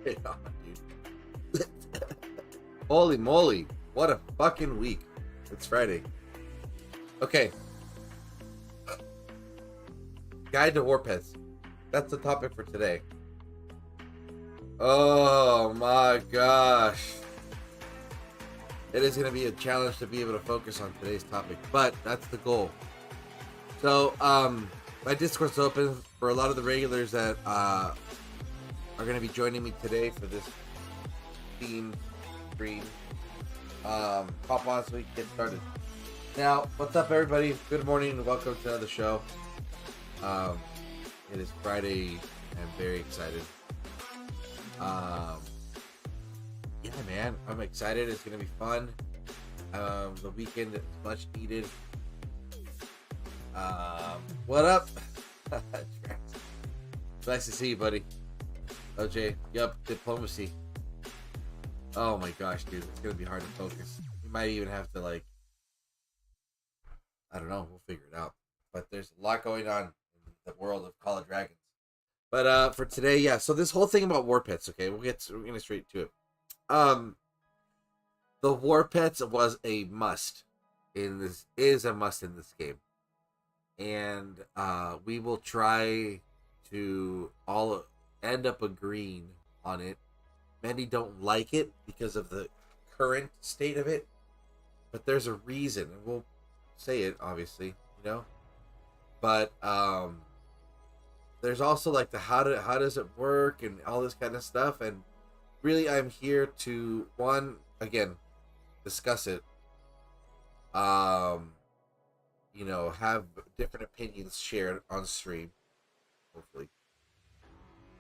Yeah, dude. Holy moly. What a fucking week. It's Friday. Okay. Guide to war pets. That's the topic for today. Oh my gosh. It is going to be a challenge to be able to focus on today's topic, but that's the goal. So, my Discord's open for a lot of the regulars that are going to be joining me today for this theme stream. Pop on so we can get started. Now, what's up, everybody? Good morning and welcome to another show. It is Friday. I'm very excited. Yeah, man, I'm excited. It's gonna be fun. The weekend is much needed. What up? It's nice to see you, buddy. OJ, yup, diplomacy. Oh my gosh, dude, it's gonna be hard to focus. You might even have to, like, I don't know, we'll figure it out. But there's a lot going on in the world of Call of Dragons. But for today, yeah, so this whole thing about war pets, okay, we're gonna straight to it. The war pets was a must is a must in this game. And we will try to all end up agreeing on it. Many don't like it because of the current state of it, but there's a reason, and we'll say it, obviously, you know. But there's also like the how does it work and all this kind of stuff. And really, I'm here to again discuss it. You know, have different opinions shared on stream, hopefully.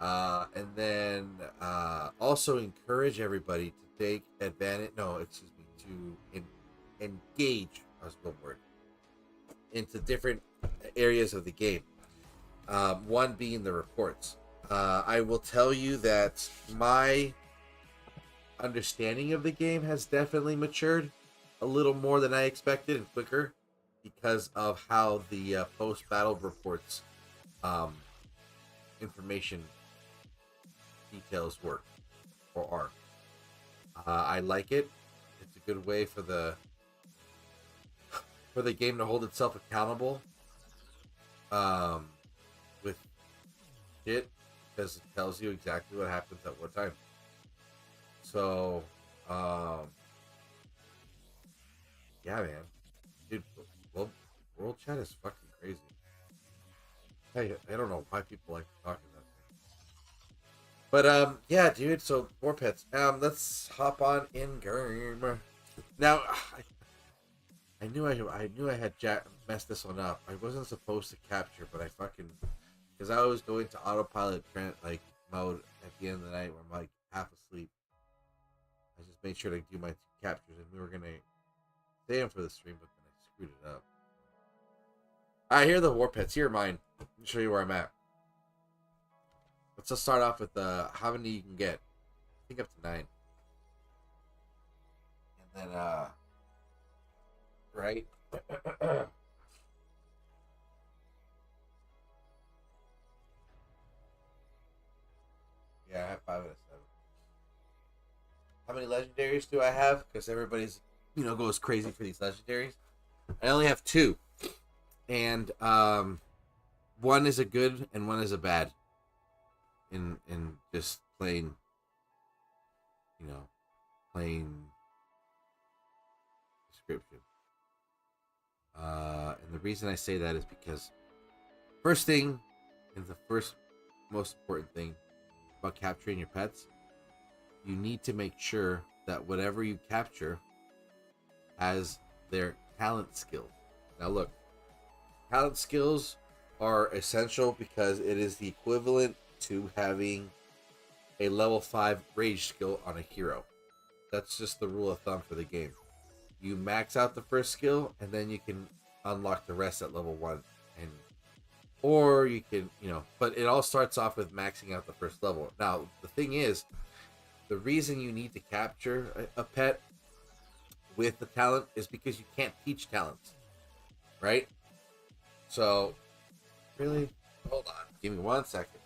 And then also encourage everybody to take advantage. No, excuse me, to engage. That's the word. Into different areas of the game. One being the reports. I will tell you that my understanding of the game has definitely matured a little more than I expected and quicker because of how the post-battle reports information details work or are. I like it. It's a good way for the game to hold itself accountable with shit, because it tells you exactly what happens at what time. So yeah, man, dude, world chat is fucking crazy. I don't know why people like talking about it. But yeah, dude, so war pets. Let's hop on in game. Now I knew I had messed this one up. I wasn't supposed to capture, but I fucking, because I always go into autopilot like mode at the end of the night where I'm like half asleep. I just made sure to do my captures, and we were gonna stay in for the stream, but then I screwed it up. Alright, here are the war pets. Here are mine. Let me show you where I'm at. Let's just start off with how many you can get. I think up to 9. And then right? Yeah, I have 5 out of 7. How many legendaries do I have? Because everybody's, goes crazy for these legendaries. I only have 2. And one is a good and one is a bad. In just plain, plain description. And the reason I say that is because first thing, and the first most important thing about capturing your pets, you need to make sure that whatever you capture has their talent skills. Now look, talent skills are essential because it is the equivalent to having a level 5 rage skill on a hero. That's just the rule of thumb for the game. You max out the first skill and then you can unlock the rest at level 1, and or you can, but it all starts off with maxing out the first level. Now the thing is, the reason you need to capture a pet with the talent is because you can't teach talents, right? So really, hold on, give me 1 second.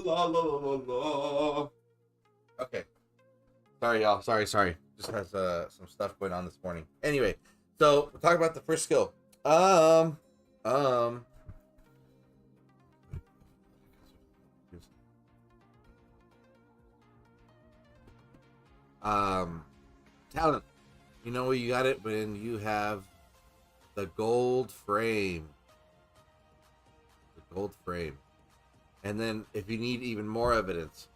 La, la, la, la, la. Okay. Sorry, y'all. Sorry. Just has some stuff going on this morning. Anyway, so we'll talk about the first skill. Talent. You know where you got it when you have the gold frame. The gold frame. And then if you need even more evidence,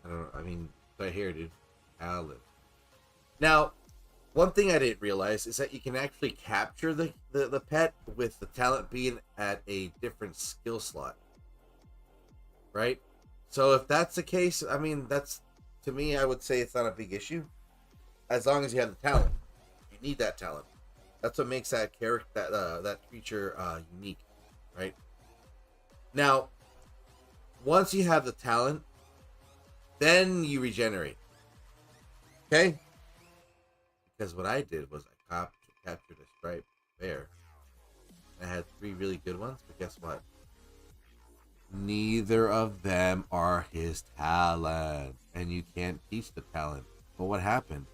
I mean, right here, dude. Talent. Now, one thing I didn't realize is that you can actually capture the pet with the talent being at a different skill slot. Right? So if that's the case, I mean, that's, to me, I would say it's not a big issue. As long as you have the talent. You need that talent. That's what makes that character, that creature unique. Right? Now, once you have the talent, then you regenerate. Okay? Because what I did was I captured a striped bear. I had 3 really good ones, but guess what? Neither of them are his talent. And you can't teach the talent. But what happened?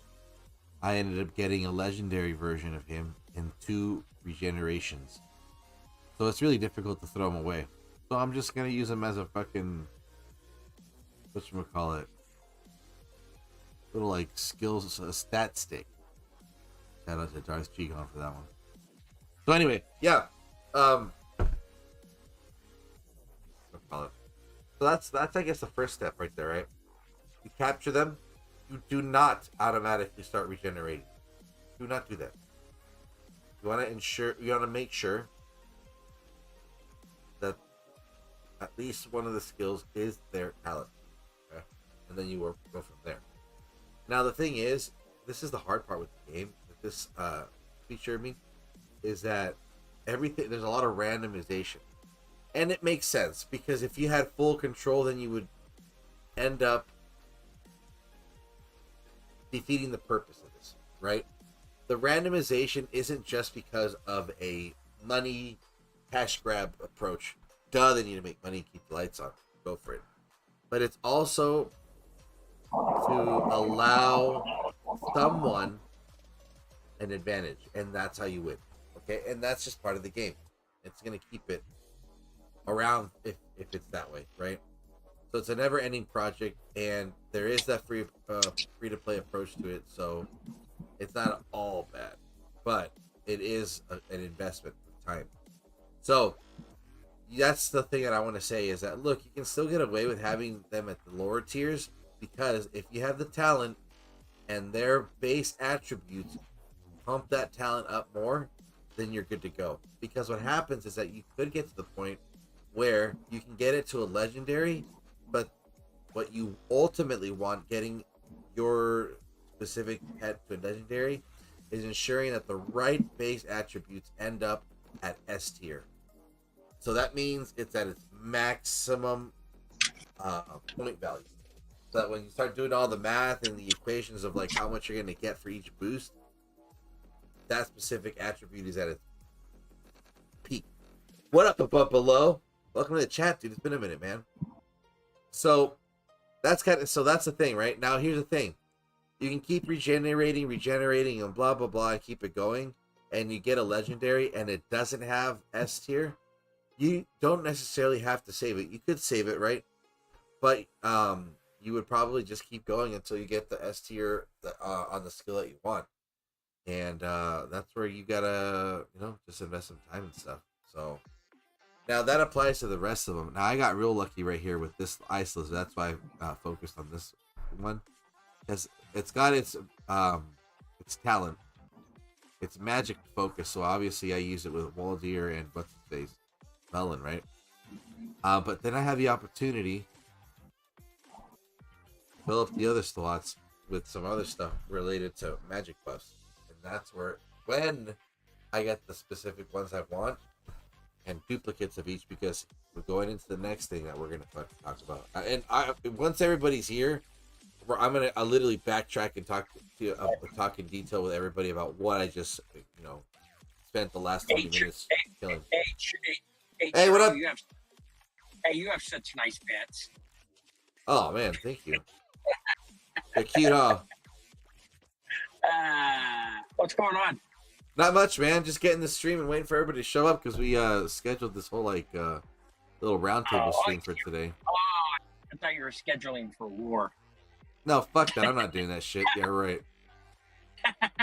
I ended up getting a legendary version of him in 2 regenerations. So it's really difficult to throw him away. So I'm just going to use him as a fucking... whatchamacallit? Little like skills, stat stick. Shout out to Darth G-Gon for that one. So anyway, yeah. So that's I guess the first step right there, right? You capture them. You do not automatically start regenerating. Do not do that. You want to make sure that at least one of the skills is their talent. Okay? And then you go from there. Now the thing is, this is the hard part with the game, with this feature, is that there's a lot of randomization. And it makes sense, because if you had full control, then you would end up defeating the purpose of this, right? The randomization isn't just because of a money cash grab approach. Duh, they need to make money and keep the lights on. Go for it. But it's also to allow someone an advantage, and that's how you win. Okay, and that's just part of the game. It's gonna keep it around if it's that way, right? So it's a never-ending project, and there is that free to play approach to it. So it's not all bad, but it is an investment of time. So that's the thing that I want to say, is that look, you can still get away with having them at the lower tiers, because if you have the talent and their base attributes pump that talent up more, then you're good to go. Because what happens is that you could get to the point where you can get it to a legendary, but what you ultimately want, getting your specific pet to a legendary, is ensuring that the right base attributes end up at S tier. So that means it's at its maximum point value. So that when you start doing all the math and the equations of like how much you're going to get for each boost, that specific attribute is at its peak. What up above below? Welcome to the chat, dude. It's been a minute, man. So that's the thing, right? Now here's the thing. You can keep regenerating and blah blah blah and keep it going, and you get a legendary and it doesn't have S tier. You don't necessarily have to save it. You could save it, right? But you would probably just keep going until you get the S tier on the skill that you want. And that's where you gotta, just invest some time and stuff. So now that applies to the rest of them. Now I got real lucky right here with this ice lizard. That's why I focused on this one, because it's got its talent. It's magic focus. So obviously I use it with Waldir and what's his face, Melon, right? But then I have the opportunity to fill up the other slots with some other stuff related to magic buffs. That's where, when I get the specific ones I want, and duplicates of each, because we're going into the next thing that we're going to talk about. And once everybody's here, I'm going to literally backtrack and talk in detail with everybody about what I just, spent the last 20 minutes killing. Hey, what up? Hey, you have such nice pets. Oh man, thank you. They're cute, huh? What's going on? Not much, man. Just getting the stream and waiting for everybody to show up because we scheduled this whole like little roundtable stream for today. Oh, I thought you were scheduling for war. No, fuck that. I'm not doing that shit. Yeah, right.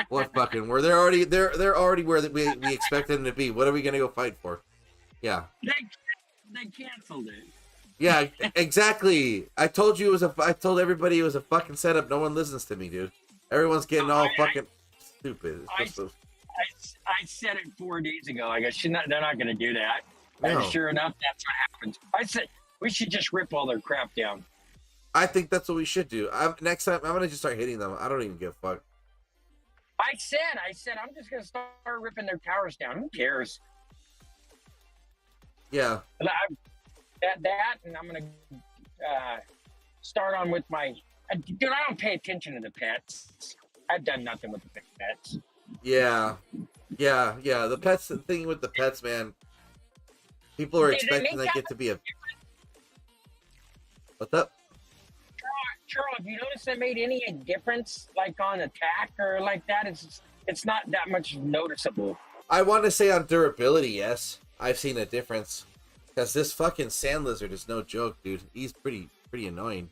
What fucking war? They're already where we expected them to be. What are we gonna go fight for? Yeah. They canceled it. Yeah, exactly. I told you I told everybody it was a fucking setup. No one listens to me, dude. Everyone's getting all fucking stupid. I said it 4 days ago. I guess they're not going to do that. No. And sure enough, that's what happens. I said we should just rip all their crap down. I think that's what we should do. Next time, I'm going to just start hitting them. I don't even give a fuck. I said I'm just going to start ripping their towers down. Who cares? Yeah. And I'm going to start on with my... Dude, I don't pay attention to the pets. I've done nothing with the pets. Yeah. The pets, the thing with the pets, man. People are expecting they get to be a... What's up? Churro, have you noticed that made any difference, like on attack or like that? It's not that much noticeable. I want to say on durability, yes. I've seen a difference. Because this fucking sand lizard is no joke, dude. He's pretty annoying.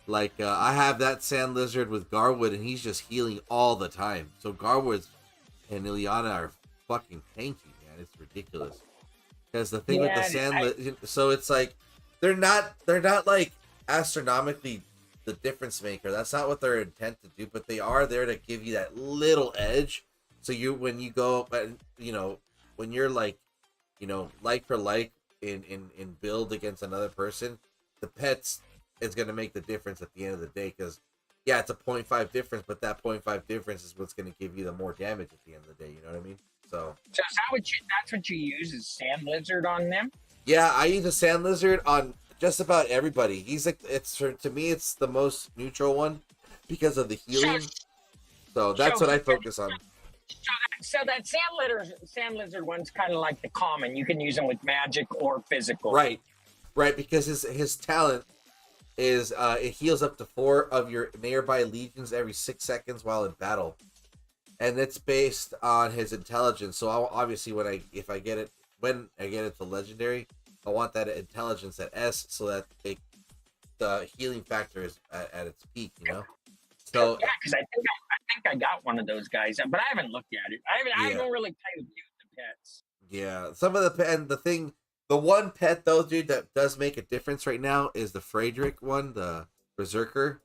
Like, I have that sand lizard with Garwood, and he's just healing all the time. So Garwood and Ileana are fucking tanky, man. It's ridiculous. Because the thing with the sand lizard... So it's like, they're not like astronomically the difference maker. That's not what they're intent to do, but they are there to give you that little edge. So when you go, when you're like, like for like in build against another person, the pets is going to make the difference at the end of the day. Because yeah, it's a 0.5 difference, but that 0.5 difference is what's going to give you the more damage at the end of the day. You know what I mean? So is that's what you use is sand lizard on them? Yeah, I use a sand lizard on just about everybody. He's like, to me, it's the most neutral one because of the healing. So that's what I focus on. So that sand lizard one's kind of like the common. You can use them with magic or physical. Right, because his talent is it heals up to 4 of your nearby legions every 6 seconds while in battle, and it's based on his intelligence. So obviously, when I get it to legendary, I want that intelligence at S so that the healing factor is at its peak. So yeah, because I think I got one of those guys, but I haven't looked at it. I don't really play with the pets. Yeah, some of the one pet though, dude, that does make a difference right now is the Friedrich one, the Berserker,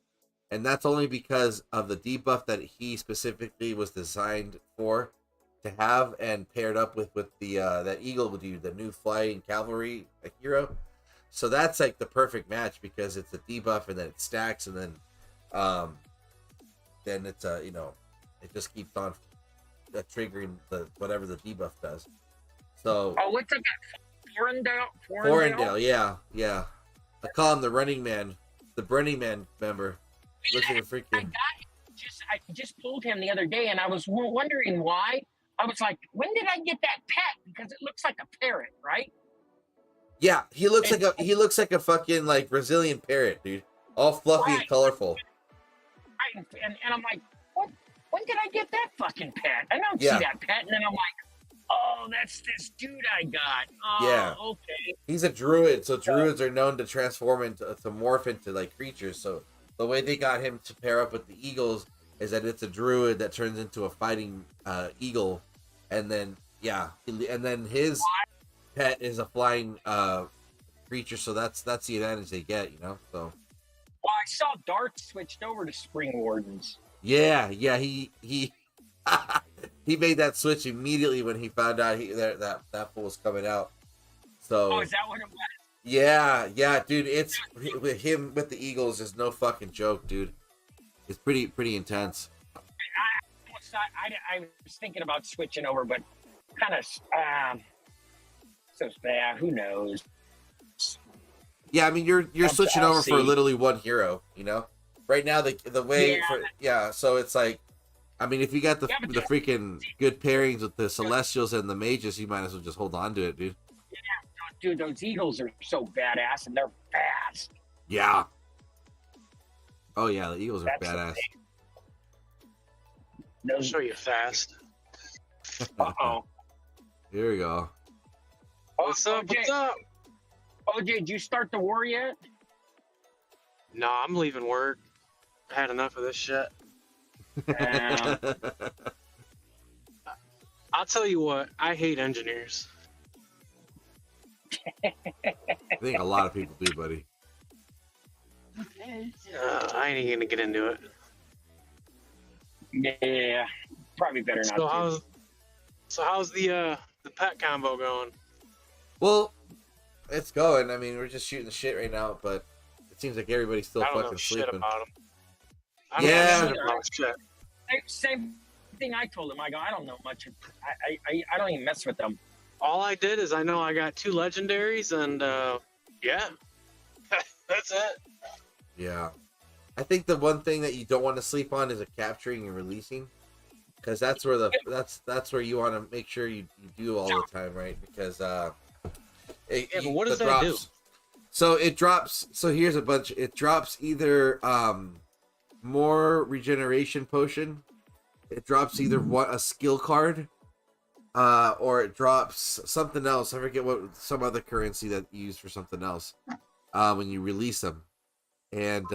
and that's only because of the debuff that he specifically was designed for to have and paired up with the that Eagle dude, the new flying cavalry hero. So that's like the perfect match because it's a debuff and then it stacks and then it's it just keeps on triggering whatever the debuff does. So what's up? Forendale, yeah. I call him the Running Man, the Burning Man member. Looking freaking. I just pulled him the other day, and I was wondering why. I was like, when did I get that pet? Because it looks like a parrot, right? Yeah, he looks like a fucking like Brazilian parrot, dude. All fluffy and colorful. Right, and I'm like, what? When did I get that fucking pet? I don't see that pet, and then I'm like, oh, that's this dude I got. Oh, yeah. Okay. He's a druid, so druids are known to transform to morph into like creatures. So the way they got him to pair up with the eagles is that it's a druid that turns into a fighting eagle, and then his pet is a flying creature. So that's the advantage they get, So. Well, I saw Dart switched over to Spring Wardens. Yeah, he he made that switch immediately when he found out that fool was coming out. So. Is that what it was? Yeah, dude. It's with him with the Eagles is no fucking joke, dude. It's pretty intense. I was thinking about switching over, but kind of so bad. Who knows? Yeah, I mean you're switching over for literally one hero, Right now the way so it's like, I mean if you got the freaking good pairings with the Celestials and the Mages, you might as well just hold on to it, dude. Yeah, dude, those eagles are so badass and they're fast. Yeah. Oh yeah, the eagles are That's the badass. thing. I'll Those, show you fast. Here we go. What's up? OJ, What's up? OJ, did you start the war yet? No, I'm leaving work. I had enough of this shit. I'll tell you what, I hate engineers. I think a lot of people do, buddy. I ain't gonna get into it. Yeah, probably better not. So how's the pet combo going? Well, it's going. I mean, we're just shooting the shit right now, but it seems like everybody's still I don't know fucking shit sleeping. about him. Yeah. Shit. Same thing I told him. I go, I don't know much. I don't even mess with them. All I did is I know I got 2 legendaries, and yeah, that's it. Yeah. I think the one thing that you don't want to sleep on is a capturing and releasing, because that's where that's where you want to make sure you do all the time, right? Because but what does that do? So it drops. So here's a bunch. It drops either more regeneration potion. It drops either a skill card, or it drops something else. I forget what, some other currency that you use for something else when you release them. And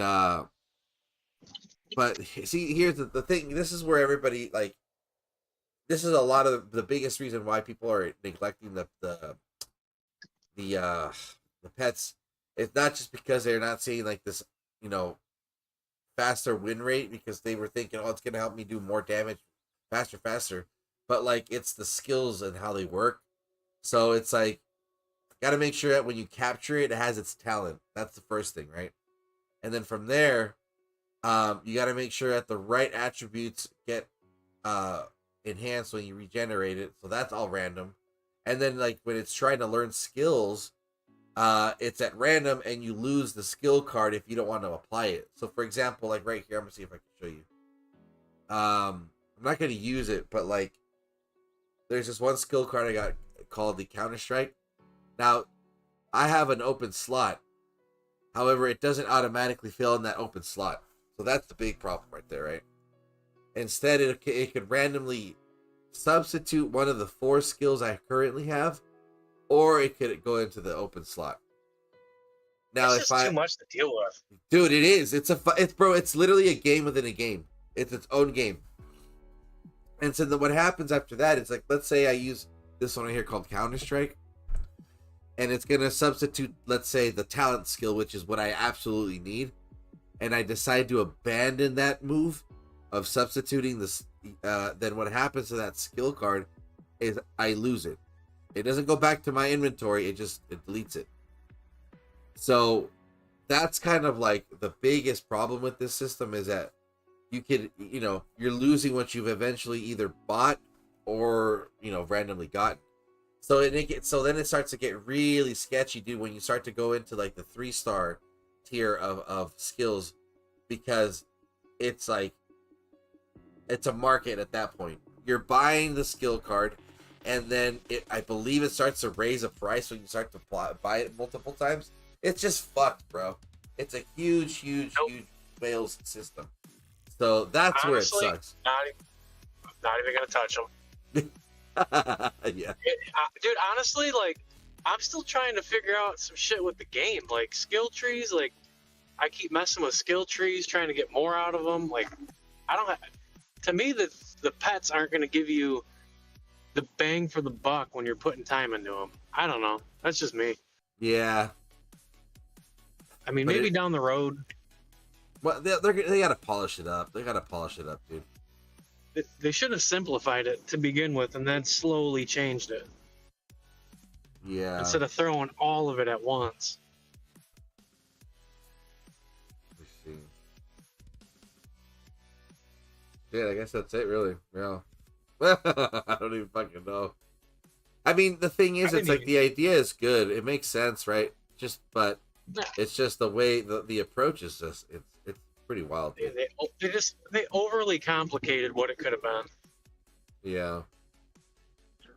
but see, here's the thing. This is where everybody, like, this is a lot of the biggest reason why people are neglecting the pets. It's not just because they're not seeing like this, you know, faster win rate, because they were thinking, oh, it's gonna help me do more damage faster, but like, it's the skills and how they work. So it's like, got to make sure that when you capture it, it has its talent. That's the first thing, right? And then from there, you got to make sure that the right attributes get enhanced when you regenerate it. So that's all random. And then, like, when it's trying to learn skills, it's at random, and you lose the skill card if you don't want to apply it. So, for example, like right here, I'm gonna see if I can show you. I'm not gonna use it, but like, there's this one skill card I got called the Counter Strike. Now, I have an open slot. However, it doesn't automatically fill in that open slot. So that's the big problem right there, right? Instead, it could randomly substitute one of the 4 skills I currently have, or it could go into the open slot. Now, It's just too much to deal with. Dude, it is. It's literally a game within a game. It's its own game. And so then what happens after that is, like, let's say I use this one right here called Counter Strike, and it's gonna substitute, let's say, the talent skill, which is what I absolutely need, and I decide to abandon that move of substituting this. Then what happens to that skill card is I lose it. It doesn't go back to my inventory. It deletes it. So that's kind of like the biggest problem with this system, is that you're losing what you've eventually either bought or, randomly gotten. So then it starts to get really sketchy, dude, when you start to go into like the 3-star tier of skills, because it's like, it's a market at that point. You're buying the skill card, and then I believe it starts to raise a price when you start to buy it multiple times. It's just fucked, bro. It's a huge fails system. So that's Honestly, where it sucks. Not even gonna touch them. Yeah. Dude, honestly, like, I'm still trying to figure out some shit with the game, like skill trees. Like, I keep messing with skill trees, trying to get more out of them. Like, to me, the pets aren't gonna give you the bang for the buck when you're putting time into them. I don't know. That's just me. Yeah. I mean, But maybe down the road. Well, they gotta polish it up. They gotta polish it up, dude. They should have simplified it to begin with, and then slowly changed it. Yeah. Instead of throwing all of it at once. Let's see. Yeah, I guess that's it, really. Yeah. I don't even fucking know. I mean, the thing is, it's like, the idea is good. It makes sense, right? But it's just the way the approach is just, it's pretty wild. They overly complicated what it could have been. Yeah.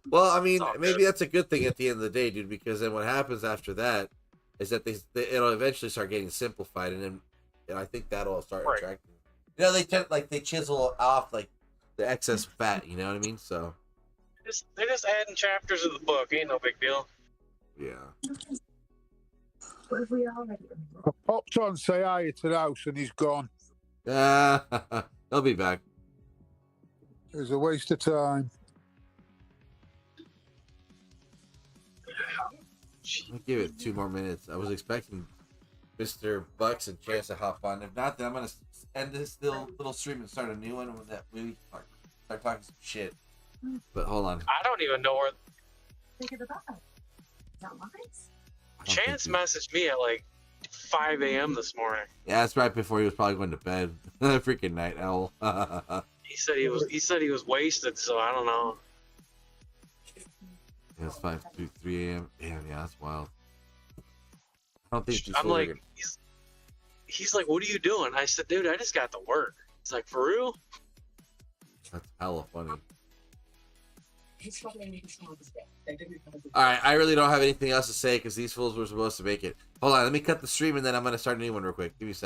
Well, I mean, It's all maybe good. that's a good thing at the end of the day, dude, because then what happens after that is that it'll eventually start getting simplified, and I think that'll start Right. attracting. You know, they chisel off like the excess fat. You know what I mean? So They're just adding chapters of the book. Ain't no big deal. yeah. I popped on say hi to the house and he's gone. They'll be back. It was a waste of time. I'll give it 2 more minutes. I was expecting Mr. Bucks and Chance to hop on. If not, then I'm gonna end this little stream and start a new one with that we start talking some shit. But hold on. I don't even know where. Think of the bug. Not nice. Chance messaged me at like 5 a.m. this morning. Yeah, that's right before he was probably going to bed. Freaking night owl. He said he was wasted, so I don't know. Yeah, it's 5 to 3 a.m. Damn, yeah, that's wild. I don't think these I'm fools are like, gonna- he's like, what are you doing? I said, dude, I just got to work. It's like, for real? That's hella funny. He's probably All right, I really don't have anything else to say because these fools were supposed to make it. Hold on, let me cut the stream and then I'm gonna start a new one real quick. Give me a second.